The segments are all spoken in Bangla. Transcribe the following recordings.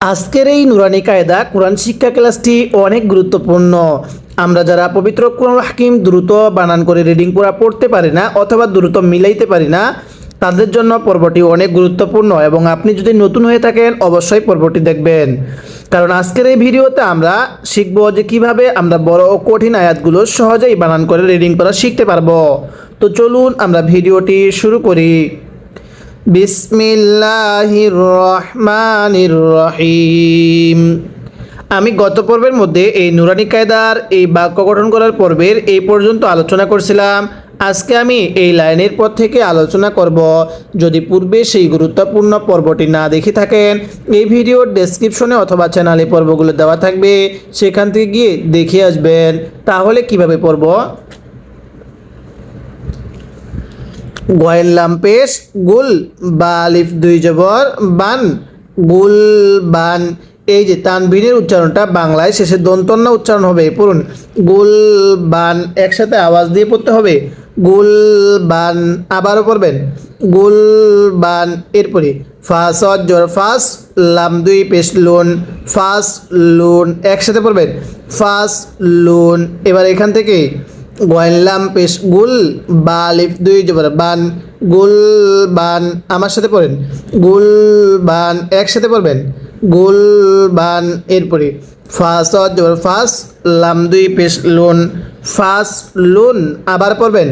আজকের এই নুরানি কায়দা কোরআন শিক্ষা ক্লাসটি অনেক গুরুত্বপূর্ণ। আমরা যারা পবিত্র কোরআন হাকিম দ্রুত বানান করে রিডিং পড়তে পারি না অথবা দ্রুত মিলাইতে পারি না, তাদের জন্য পর্বটি অনেক গুরুত্বপূর্ণ এবং আপনি যদি নতুন হয়ে থাকেন অবশ্যই পর্বটি দেখবেন, কারণ আজকের এই ভিডিওতে আমরা শিখব যে কিভাবে আমরা বড় ও কঠিন আয়াতগুলো সহজেই বানান করে রিডিং করা শিখতে পারবো। তো চলুন আমরা ভিডিওটি শুরু করি। বিসমিল্লাহির রহমানির রহিম। আমি গত পর্বের মধ্যে এই নুরানি কায়দার এই বাক্য গঠন করার পর্বের এই পর্যন্ত আলোচনা করছিলাম। আজকে আমি এই লাইনের পর থেকে আলোচনা করব। যদি পূর্বে সেই গুরুত্বপূর্ণ পর্বটি না দেখে থাকেন, এই ভিডিওর ডেসক্রিপশনে অথবা চ্যানেলে পর্বগুলো দেওয়া থাকবে, সেখান থেকে গিয়ে দেখে আসবেন। তাহলে কিভাবে পড়ব? গয়ের লাম পেশ গুল বা আলিফ দুই জবর বান গুল বান। এই যে তানবিনের উচ্চারণটা বাংলায় শেষে দন্তন্য উচ্চারণ হবে। পড়ুন গুল বান, একসাথে আওয়াজ দিয়ে পড়তে হবে গুল বান। আবারও পড়বেন গুল বান। এরপরে ফাস জবর ফাস লাম দুই পেশ লুন ফাস লুন, একসাথে পড়বেন ফাস লুন। এবার এখান থেকে গয়েলাম পেশ গুল বা আলিফ দুই জবর বান গুল বান। আমার সাথে পড়েন গুল বান, একসাথে পড়বেন গুল বান। এরপরে ফাস জবর ফাস লাম দুই পেশ লুন ফাস লুন, আবার পড়বেন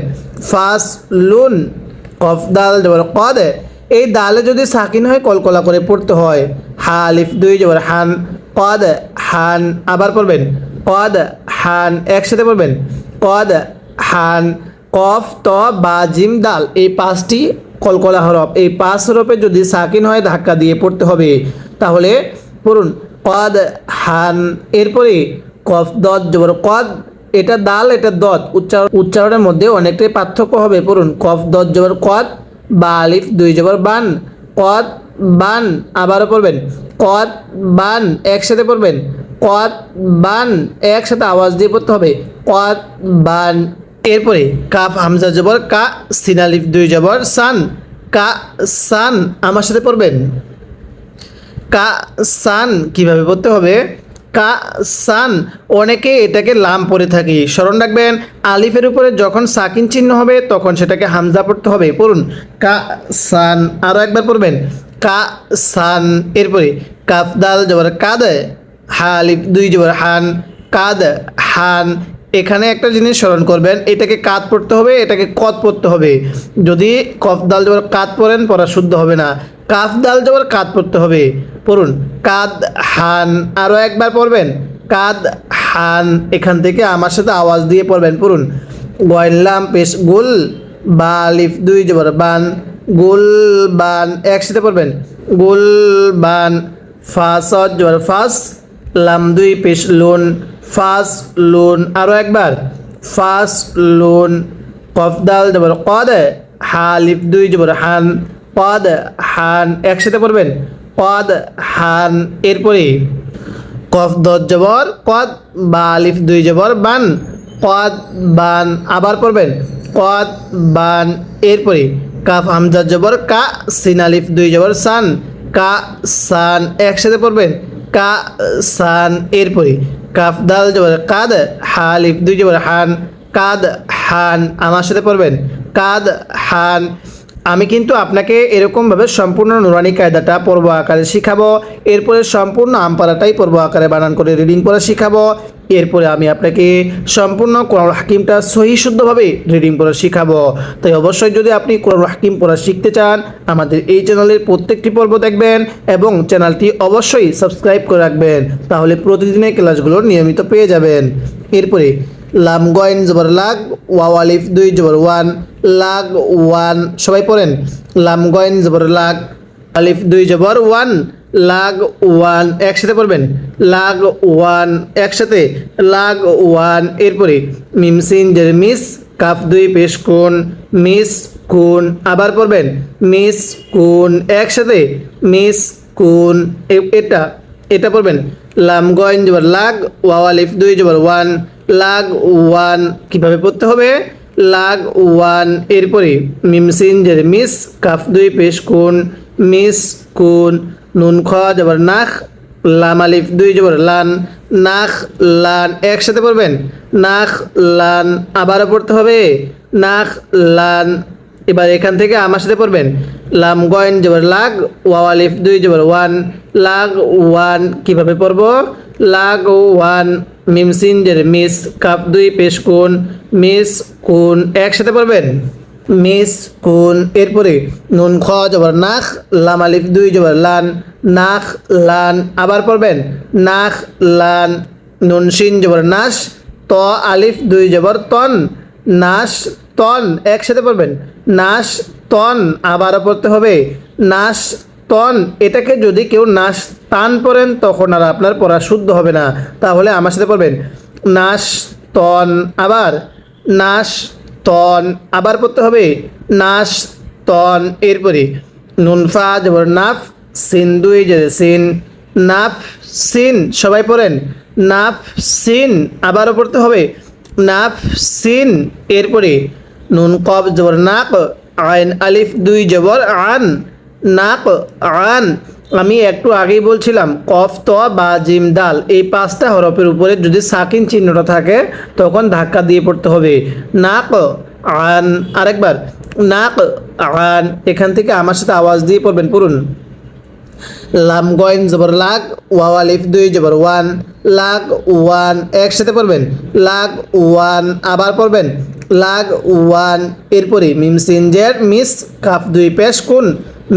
ফাস লুন। কফ দাল জবর কদ, এই দালে যদি সাকিন হয় কলকলা করে পড়তে হয়। হা আলিফ দুই জবর হান কদ হান, আবার পড়বেন কদ হান, একসাথে পড়বেন কদ হান। কফ ত বা জিম দাল, এই পাঁচটি কলকলা হরফ, এই পাঁচ হরফে যদি সাকিন হয় ধাক্কা দিয়ে পড়তে হবে। তাহলে পড়ুন কদ হান। এরপরে কফ দত জবর কদ, এটা দাল এটা দত, উচ্চারণের মধ্যে অনেকটাই পার্থক্য হবে। পড়ুন কফ দত জবর কদ বা আলিফ দুই জবর বান কদ বান, আবারও পড়বেন কদ বান, একসাথে পড়বেন কদ বান, একসাথে আওয়াজ দিয়ে পড়তে হবে কদ বান। এরপরে কাফ হামজা জবর কা সিন আলিফ দুই জবর সান কা সান, আমার সাথে পড়বেন কা সান। কিভাবে পড়তে হবে? কা সান। অনেকে এটাকে লাম পড়ে থাকি, স্মরণ রাখবেন আলিফের উপরে যখন সাকিন চিহ্ন হবে তখন সেটাকে হামজা পড়তে হবে। পড়ুন কা সান, আরও একবার পড়বেন কা সান। এরপরে কাফ দাল জবর কাদ হা আলিফ দুই জবর হান কাদ হান। এখানে একটা জিনিস স্মরণ করবেন, এটাকে কাত পড়তে হবে, এটাকে কদ পড়তে হবে। যদি কফ দাল জবর কাত পড়েন পড়া শুদ্ধ হবে না, কাফ দাল জবর কাত পড়তে হবে। পড়ুন কাদ হান, আরও একবার পড়বেন কাদ হান। এখান থেকে আমার সাথে আওয়াজ দিয়ে পড়বেন। পড়ুন গয়লাম পেশ গুল বা আলিফ দুই জবর বান গুল বান, একসাথে পড়বেন গুল বান। ফাস জবর ফাস লাম দুই পেশ লুন ফাস লুন, আরও একবার ফাস লুন। কফ দাল জবর কদ হা আলিফ দুই জবর হান কদ হান, একসাথে পড়বেন কদ হান। এরপরে কফ দত জবর কদ বা আলিফ দুই জবর বান কদ বান, আবার পড়বেন কদ বান। এরপরে কাফ হামজা জবর কা সিন আলিফ দুই জবর সান কা সান, একসাথে পড়বেন কা সান। এরপরে কাফ দাল জবর কাদ হা আলিফ দুই জবর হান কাদ হান, আমার সাথে পড়বেন কাদ হান। আমি কিন্তু আপনাকে এরকমভাবে সম্পূর্ণ নুরানি কায়দাটা পর্ব আকারে শিখাবো, এরপরে সম্পূর্ণ আমপারাটাই পর্ব আকারে বানান করে রিডিং করা শিখাবো। এরপরে আমি আপনাকে সম্পূর্ণ কোরআন হাকিমটা সহি শুদ্ধভাবে রিডিং করা শিখাবো। তাই অবশ্যই যদি আপনি কোরআন হাকিম পড়া শিখতে চান, আমাদের এই চ্যানেলের প্রত্যেকটি পর্ব দেখবেন এবং চ্যানেলটি অবশ্যই সাবস্ক্রাইব করে রাখবেন, তাহলে প্রতিদিনের ক্লাসগুলো নিয়মিত পেয়ে যাবেন। এরপরে লাম গয়েন জবর লাগ ওয়াও আলিফ দুই জবর ওয়ান লাগ ওয়ান, সবাই পড়েন লাম গয়েন জবর লাগ আলিফ দুই জবর ওয়ান লাগ ওয়ান, একসাথে পড়বেন লাগ ওয়ান, একসাথে লাগ ওয়ান। এরপরে মিম সিন জের মিস কাফ দুই পেশ কোন মিস কোন, আবার পড়বেন মিস কোন, একসাথে মিস কোন। এটা পড়বেন লাম গয়েন জবর লাগ ওয়াও আলিফ দুই জবর ওয়ান লাগ ওয়ান। কিভাবে পড়তে হবে? লাগ ওয়ান। এরপরে মিম সিন জের মিস কাফ দুই পেশ কোন মিস কোন নুন খ জবর নাখ লাম আলিফ দুই জবর লান, নাখ লান, একসাথে পড়বেন নাখ লান, আবারও পড়তে হবে নাখ লান। এবার এখান থেকে আমার সাথে পড়বেন লাম গয়েন জবর লাগ, ওয়াও আলিফ দুই জবর ওয়ান, লাগ ওয়ান। কিভাবে পড়ব? লাগ ওয়ান, মিম সিন জের মিস, কাপ দুই পেশ কোন, মিস কোন, একসাথে পড়বেন মিস কোন। এরপরে নুন খ জবর নাখ, লাম আলিফ দুই জবর লান, নাখ লান, আবার পড়বেন নাখ লান। নুন শিন জবর নাস, ত আলিফ দুই জবর তন, নাস তন, একসাথে পড়বেন নাস তন, আবারও পড়তে হবে নাস তন। এটাকে যদি কেউ নাস তান পড়েন তখন আর আপনার পড়া শুদ্ধ হবে না, তাহলে আমার সাথে পড়বেন নাস তন, আবার নাস তন, আবার পড়তে হবে নাস তন। এরপরে নুন ফা জবর নাফ, সিন দুই জের সিন, নাফ সিন, সবাই পড়েন নাফ সিন, আবারও পড়তে হবে নাফ সিন। এরপরে নুন কব জবর নাক, আইন আলিফ দুই জবর আন, নাক আন। আমি একটু আগেই বলছিলাম কফ ত বা জিম দাল এই পাঁচটা হরফের উপরে যদি সাকিন চিহ্নটা থাকে তখন ধাক্কা দিয়ে পড়তে হবে নাক আন। আরেকবার নাক আন। এখান থেকে আমার সাথে আওয়াজ দিয়ে পড়বেন, পড়ুন লাম গয়েন জবর লাগ, ওয়াও আলিফ দুই জবর ওয়ান, লাগ ওয়ান, একসাথে পড়বেন লাগ ওয়ান, আবার পড়বেন লাগ ওয়ান। এরপরে মিম সিন জের মিস, কাফ দুই পেশ কুন,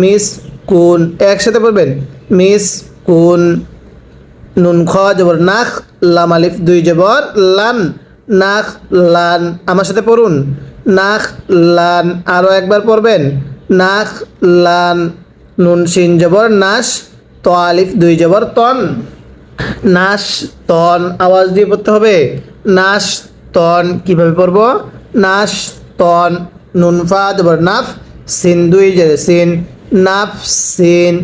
মিস কুন, একসাথে পড়বেন মিস কুন। নুন খ জবর নাখ, লাম আলিফ দুই জবর লান, নাখ লান, আমার সাথে পড়ুন নাখ লান, আরও একবার পড়বেন নাখ লান। নুন শিন জবর নাস, ত আলিফ দুই জবর তন, নাস তন, আওয়াজ দিয়ে পড়তে হবে নাস তন। কিভাবে পড়ব? নাস তন। নুন ফা জবর নাফ, সিন দুই জের সিন, নাফ সিন,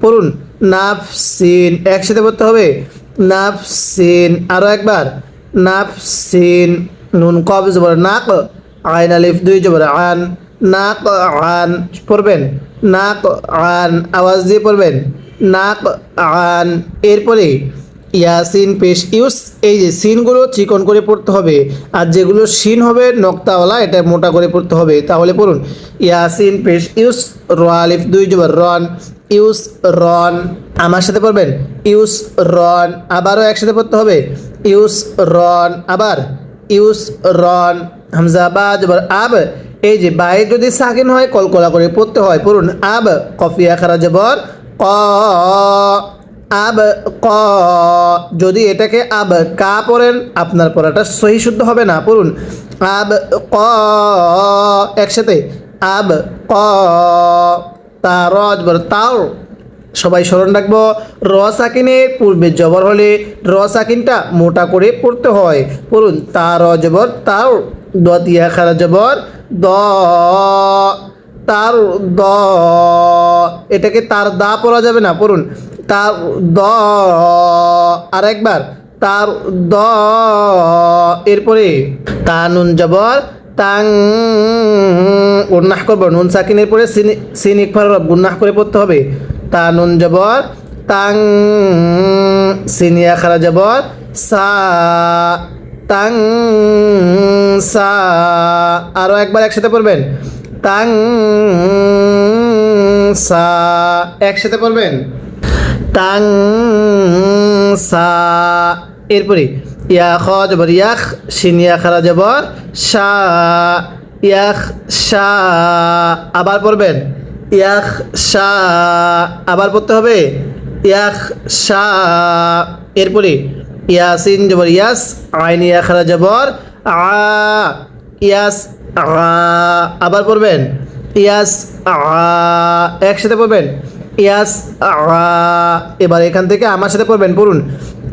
পড়ুন নাফ সিন, একসাথে পড়তে হবে নাফ সিন, আরও একবার নাফ সিন। নুন কব জবর নাক, আইন আলিফ দুই জবর আন, নাক আন, পড়বেন নাক আন, আওয়াজ দিয়ে পড়বেন নাক আন। এরপরে ইয়াসিন পেশ ইউস, এই যে সিনগুলো চিকন করে পড়তে হবে, আর যেগুলো সিন হবে নক্তাওয়ালা এটা মোটা করে পড়তে হবে। তাহলে পড়ুন ইয়াসিন পেশ ইউস, র আলিফ দুই জবর রন, ইউস রন, আমার সাথে পড়বেন ইউস রন, আবারও একসাথে পড়তে হবে ইউস রন, আবার ইউস রন। হামজা বা জবর আব, এই যে বায়ে যদি সাকিন হয় কলকলা করে পড়তে হয়, পড়ুন আব, কফিয়া খারা জবর ক, আব ক। যদি এটাকে আব কা পড়েন আপনার পড়াটা সহি শুদ্ধ হবে না, পড়ুন আব ক, একসাথে আব ক। তা র জবর তাও, সবাই স্মরণ রাখবো র সাকিনের পূর্বে জবর হলে র সাকিনটা মোটা করে পড়তে হয়, পড়ুন তা র জবর তাও, দ তিয়া খারা জবর দ, তার দ, এটাকে তার দা পড়া যাবে না, পড়ুন তার দ, আরেকবার তার দ। এরপরে তা নুন জবর তাং, গুন্নাহ করব, নুন সাকিনের পরে সিন ইকফার গুন্নাহ করে পড়তে হবে তা নুন জবর তাং, সিনিয়া খারা জবর সা, তাং সা, আরও একবার একসাথে পড়বেন তাং সা, একসাথে পড়বেন তাং সা। এরপরে ইয়া খ জবর ইয়াখ, সিনিয়া খারা জবর শা, ইয়াখ শা, আবার পড়বেন ইয়াখ শা, আবার পড়তে হবে ইয়াখ শা। এরপরে ইয়াসিন জবর ইয়াস, আইন ইয়া খারা জবর আ, ইয়াস আ, আবার পড়বেন ইয়াস আ, একসাথে পড়বেন ইয়াস আ। এবার এখান থেকে আমার সাথে পড়বেন, পড়ুন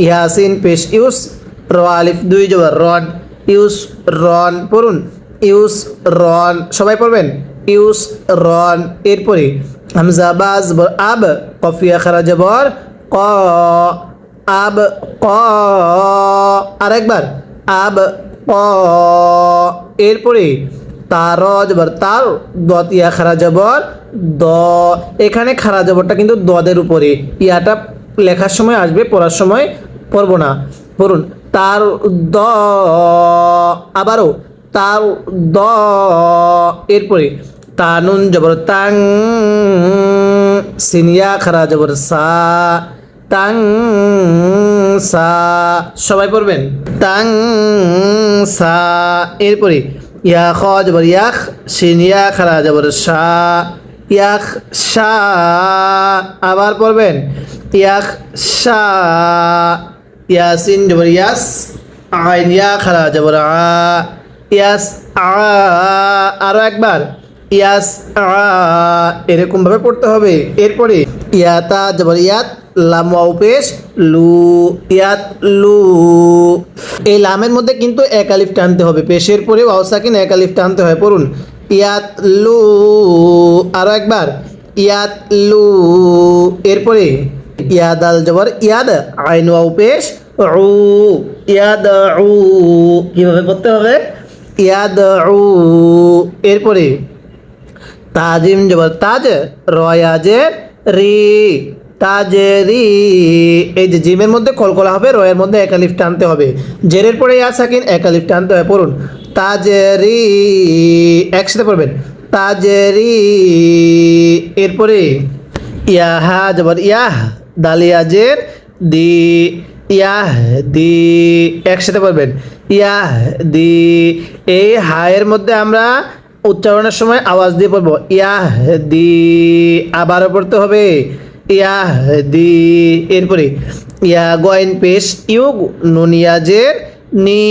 ইয়াসিন পেশ ইউস, র আলিফ দুই জবর রন, ইউস রন, পড়ুন ইউস রন, সবাই পড়বেন ইউস রন। এরপরে হামজা বা জবর আব, কফিয়া খারা জবর ক, আব ক, আরেকবার আব ক। এরপরে তার জবর তার, দতিয়া খারা জবর দ, এখানে খারা জবরটা কিন্তু দদের উপরে, ইয়াটা লেখার সময় আসবে, পড়ার সময় পড়ব না। পড়ুন তার দ, আবারও তার দ, এরপরে তানুন জবর তাং, সিনিয়া খারা জবর সা, তাং সা, সবাই পড়বেন তাং সা। এরপরে ইয়া খ জবর ইয়াখ, সিনিয়া খারা জবর সা, ইয়াখ শা, আবার পড়বেন ইয়াখ শা। ইয়াসিন জবর ইয়াস, আইন ইয়া খারা জবর আ, ইয়াস আ, আরো একবার ইয়াস আ, এরকম ভাবে পড়তে হবে। এরপরে ইয়াতা জবর ইয়াত, লাম ওয়াও পেশ লু, ইয়াত লু। এই লামের মধ্যে কিন্তু এক আলিফ টানতে হবে, পেশের পরে ওয়াও সাকিন এক আলিফ টানতে হয়। পড়ুন ইয়াত লু, আরো একবার ইয়াত লু। এরপরে ইয়াদাল জবর ইয়াদ, আইন ওয়াও পেশ উ, ইয়াদ উ, কিভাবে পড়তে হবে ইয়াদ উ। এরপরে তাজিম জবর তাজ, রয়াজের রি, তাজেরি। এই যে জিমের মধ্যে কলকলা হবে, রয়ের মধ্যে এক আলিফ টানতে হবে, জেরের পরে ইয়া সাকিন এক আলিফ টানতে হয়। পড়ুন তাজেরি, একসাথে পড়বেন তাজেরি। এরপরে ইয়াহা জবর ইয়াহ, দালিয়াজের দি, ইয়াহ দি, একসাথে পড়বেন ইয়াহ দি। এই হায়ের মধ্যে আমরা উচ্চারণের সময় আওয়াজ দিয়ে পড়বো ইয়াহ দি, আবারও পড়তে হবে ইয়াহ দি। এরপরে ইয়া গয়েন পেশ ইউগ, নুনিয়াজের নি,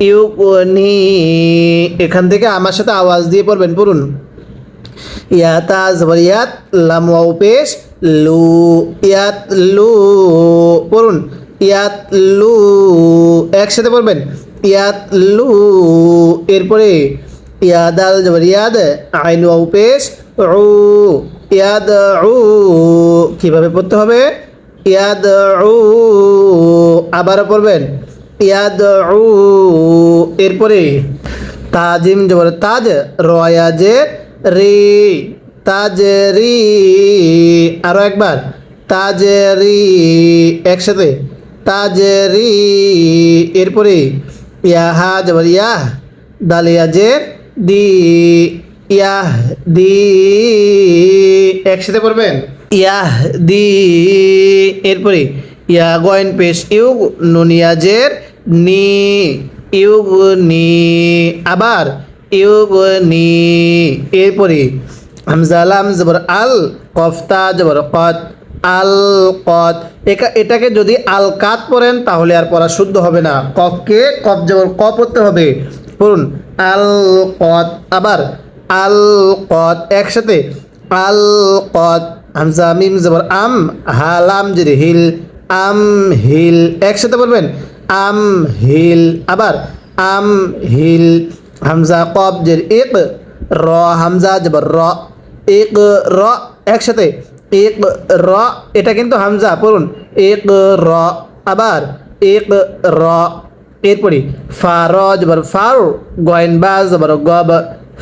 ইউগ নি। এখান থেকে আমার সাথে আওয়াজ দিয়ে পড়বেন। পড়ুন ইয়াতা জবর ইয়াত, লাম ওয়াও পেশ লু, ইয়াত লু। পড়ুন ইয়াত লু, একসাথে পড়বেন ইয়াত লু। এরপরে ইয়াদাল জবর ইয়াদ, আইন ওয়াও পেশ উ, ইয়াদ উ, কিভাবে পড়তে হবে ইয়াদ উ, আবারও পড়বেন ইয়াদ উ। এরপরে তাজিম জবর তাজ, রয়াজের রি, তাজেরি, আরো একবার তাজেরি, একসাথে তাজেরি। এরপরে ইয়াহা জবর ইয়াহ, দালিয়াজের দি, ইয়াহ দি, একসাথে পড়বেন ইয়াহ দি। এরপরে ইয়া গয়েন পেশ ইউগ, নুনিয়াজের নি, ইউগ নি, আবার ইউগ নি। এরপরে হামজা লাম জবর আল, কফতা জবর কত, আল কত। এটাকে যদি আল কাত পড়েন তাহলে আর পড়া শুদ্ধ হবে না, কফকে কফ জবর ক পড়তে হবে। পড়ুন আল কত, আবার আল কত, একসাথে আল কত। হামজা মিম জবর আম, হালাম জের হিল, আম হিল, একসাথে বলবেন আম হিল, আবার আম হিল। হামজা কফ জের ইক, র হামজা জবর র, ইক র, একসাথে ইক র। এটা কিন্তু হামজা, পড়ুন ইক র, আবার ইক র। এরপরে ফার জবর ফার, গয়েন বা জবর গব,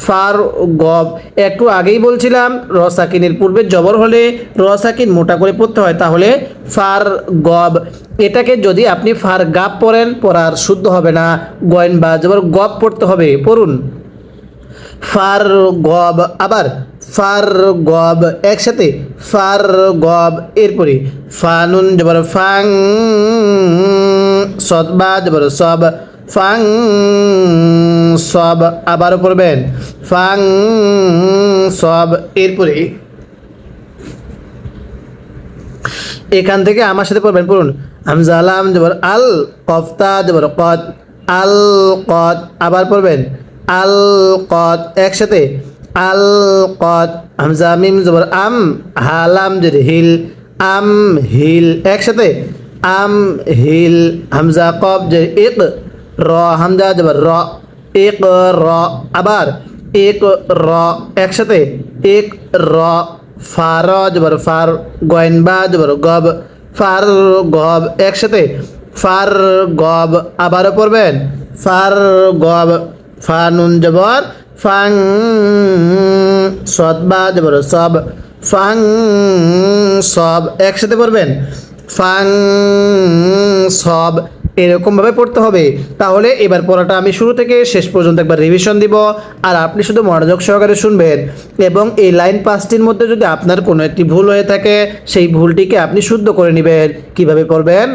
ফার গব। একটু আগেই বলছিলাম র সাকিনের পূর্বে জবর হলে র সাকিন মোটা করে পড়তে হয়, তাহলে ফার গব। এটাকে যদি আপনি ফার গাব পড়েন পড়ার শুদ্ধ হবে না, গয়েন বা জবর গব পড়তে হবে। পড়ুন ফার গব, আবার ফার গব, একসাথে ফার গব। এরপরে ফানুন জবর ফাং, সদবা জবর সব, ফাং সব, আবারও পড়বেন ফাং সব। এরপরে এখান থেকে আমার সাথে পড়বেন। পড়ুন হামজা লাম জবর আল, কফতা জবর কত, আল কত, আবার পড়বেন আল কত, একসাথে আল কত। হামজা মিম জবর আম, হালাম জের হিল, আম হিল, একসাথে আম হিল। হামজা কফ জের ইক, র হামজা জবর র, ইক র, আবার ইক র, একসাথে ইক র। ফার জবর ফার, গয়েন বা জবর গব, ফার গব, একসাথে ফার গব, আবারও পড়বেন ফার গব। ফানুন জবর ফাং, সদ বা জবর সব, ফাং সব, একসাথে পড়বেন ফাং সব, এরকমভাবে পড়তে হবে। তাহলে এবার পড়াটা আমি শুরু থেকে শেষ পর্যন্ত একবার রিভিশন দিব, আর আপনি শুধু মনোযোগ সহকারে শুনবেন, এবং এই লাইন 5টির মধ্যে যদি আপনার কোনো একটি ভুল হয়ে থাকে সেই ভুলটিকে আপনি শুদ্ধ করে নেবেন। কিভাবে পড়বেন?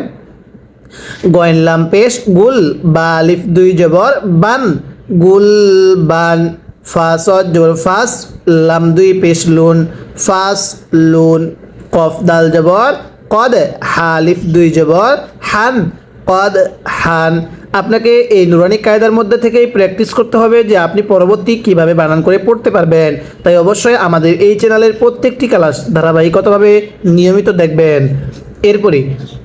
গয়েন লাম পেশ গুল, বা আলিফ 2 জবর বান, গুল বান। ফা সদ জবর ফাস, লাম 2 পেশ লুন, ফাস লুন। কফ দাল জবর কদ, হা আলিফ 2 জবর হান, কদ হান। আপনাকে এই নুরানি কায়দার মধ্যে থেকেই প্র্যাকটিস করতে হবে যে আপনি পরবর্তী কিভাবে বানান করে পড়তে পারবেন। তাই অবশ্যই আমাদের এই চ্যানেলের প্রত্যেকটি ক্লাস ধারাবাহিকতাভাবে নিয়মিত দেখবেন। এরপরে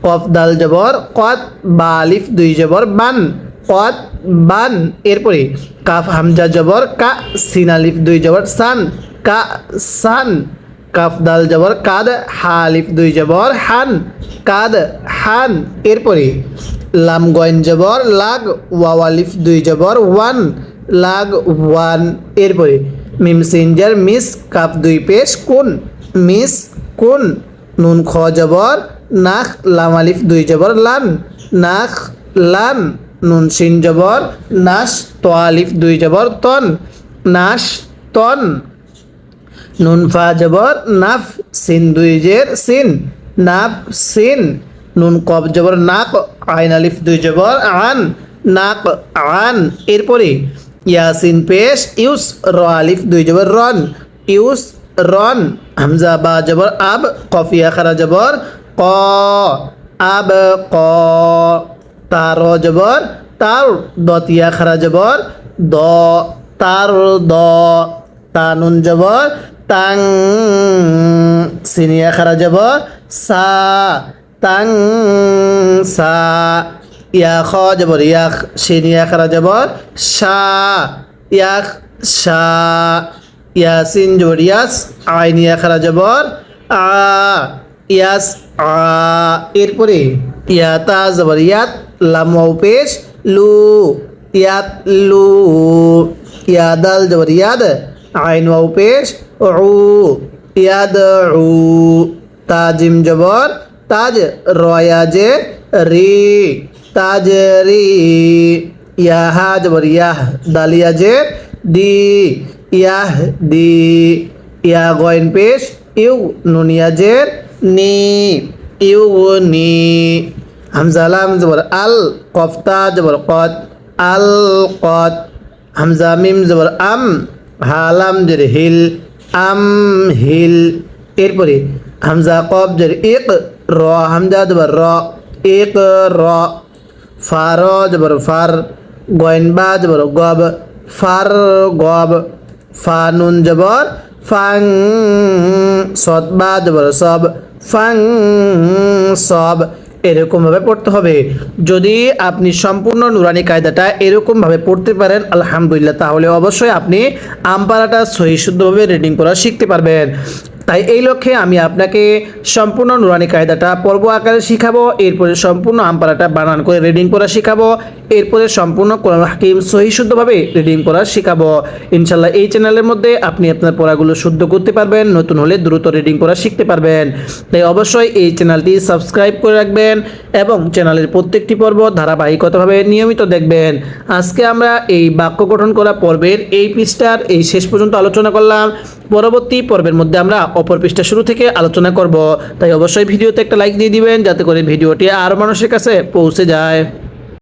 কফ দাল জবর কদ, বা আলিফ 2 জবর বান, কদ বান। এরপরে কাফ হামজা জবর কা, সিন আলিফ 2 জবর সান, কা সান। কাফ দাল জবর কাদ, হা আলিফ 2 জবর হান, কাদ হান। এরপরে লাম গয়েন জবর লাগ, ওয়াও আলিফ 2 জবর ওয়ান, লাগ ওয়ান। এরপরে মিম সিনজার মিস, কাফ 2 পেশ কুন, মিস কুন। নুন খ জবর নাখ, লাম আলিফ 2 জবর লান, নাখ লান। নুন সিন জবর নাস, তো আলিফ 2 জবর তন, নাস তন। নুন ফা জবর নাফ, সিন 2 জের সিন, নাফ সিন। নুন কব জবর নাক, আইন আলিফ 2 জবর আন, নাক আন। এরপরে ইয়াসিন পেশ ইউস, র আলিফ 2 জবর রন, ইউস রন। হামজা বা জবর আব, কফিয়া খারা জবর ক, আব ক। তার জবর তার, দতিয়া খারা জবর দ, তার দ। তানুন জবর তাং, সিনিয়া খারা জবর সা, তাং সা। ইয়া খ জবর ইয়াখ, সিনিয়া খারা জবর সা, ইয়াখ সা। ইয়াসিন জবর ইয়াস, আইনিয়া খারা জবর আ, ইয়াস আ। এরপরে ইয়াতা জবর ইয়াত, লাম ওয়াও পেশ লু, ইয়াত লু। ইয়াদাল জবর ইয়াদ, আইন ওয়াও পেশ উ, ইয়াদ উ। তাজিম জবর তাজ, রয়া জে রি, তাজ রি। ইয়াহা জবর ইয়াহ, দালিয়া জে দি, ইয়াহ দি। ইয়া গয়েন পেশ ইউ, নুনিয়া জের নি, ইউ নি। হামজা লাম জবর আল, কফতা জবর কদ, আল কদ। হামজা মিম জবর আম, হালাম জের হিল, আম হিল। এরপরে হামজা কব জের ইক, র হামজা জবর র, ইক র। ফার জবর ফার, গয়েন বা জবর গব, ফার গব। ফা নুন জবর ফাং, সদ বা জবর সব, ফাং সব। এরকমভাবে পড়তে হবে। যদি আপনি সম্পূর্ণ নুরানি কায়দাটা এরকমভাবে পড়তে পারেন আলহামদুলিল্লাহ, তাহলে অবশ্যই আপনি আমপারাটা সহি শুদ্ধভাবে রিডিং করা শিখতে পারবেন। তাই এই লক্ষ্যে আমি আপনাকে সম্পূর্ণ নুরানি কায়দাটা পর্ব আকারে শিখাবো, এরপরে সম্পূর্ণ আমপারাটা বানান করে রিডিং করা শিখাবো, এরপরে সম্পূর্ণ কোরআন হাকিম সহি শুদ্ধভাবে রিডিং করা শিখাবো। ইনশাল্লাহ এই চ্যানেলের মধ্যে আপনি আপনার পড়াগুলো শুদ্ধ করতে পারবেন, নতুন হলে দ্রুত রিডিং করা শিখতে পারবেন। তাই অবশ্যই এই চ্যানেলটি সাবস্ক্রাইব করে রাখবেন এবং চ্যানেলের প্রত্যেকটি পর্ব ধারাবাহিকতাভাবে নিয়মিত দেখবেন। আজকে আমরা এই বাক্য গঠন করা পর্বের এই পৃষ্ঠার এই শেষ পর্যন্ত আলোচনা করলাম। পরবর্তী পর্বের মধ্যে আমরা অপর পৃষ্ঠা শুরু থেকে আলোচনা করব। তাই অবশ্যই ভিডিওতে একটা লাইক দিয়ে দিবেন যাতে করে ভিডিওটি আরও মানুষের কাছে পৌঁছে যায়।